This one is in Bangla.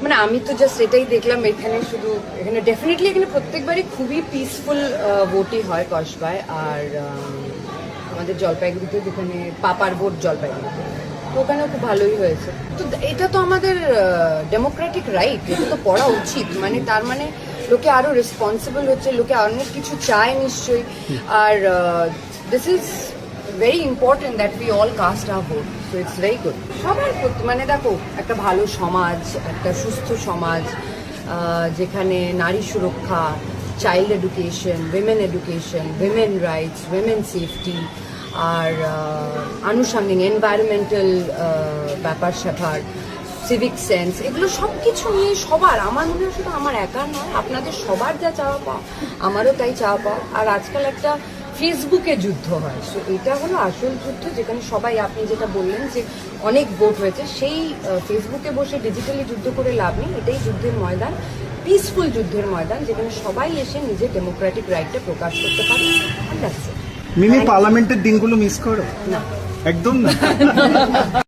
মানে আমি তো জাস্ট এটাই দেখলাম এখানে শুধু এখানে ডেফিনেটলি এখানে প্রত্যেকবারই খুবই পিসফুল ভোটই হয় কসবায়। আর আমাদের জলপাইগুড়িতে যেখানে পাপার ভোট জলপাইগুড়িতে, তো ওখানেও খুব ভালোই হয়েছে। তো এটা তো আমাদের ডেমোক্রেটিক রাইট, এটা তো পড়া উচিত। মানে তার মানে লোকে আরো রেসপন্সিবল হচ্ছে, লোকে অনেক কিছু চায় নিশ্চয়ই। আর this is very important that we all cast our vote, so it's very good. সবার প্রতি মানে দেখো, একটা ভালো সমাজ, একটা সুস্থ সমাজ যেখানে নারী সুরক্ষা, child education, women rights, women safety, আর আনুষঙ্গিক এনভায়রনমেন্টাল ব্যাপার স্যাপার, সিভিক সেন্স, এগুলো সব কিছু নিয়ে সবার, আমার মনে হয় শুধু আমার একা নয়, আপনাদের সবার যা চাওয়া পাওয়া আমারও তাই চাওয়া পাওয়া। আর আজকাল একটা ফেসবুকে যুদ্ধ হয়, সো এটা হলো আসল যুদ্ধ, যেখানে সবাই, আপনি যেটা বললেন যে অনেক ভোট হয়েছে, সেই ফেসবুকে বসে ডিজিটালি যুদ্ধ করে লাভ নেই। এটাই যুদ্ধের ময়দান, পিসফুল যুদ্ধের ময়দান, যেখানে সবাই এসে নিজের ডেমোক্রেটিক রাইটটা প্রকাশ করতে পারে। মিনি পার্লামেন্টের দিনগুলো মিস করো? না, একদম না।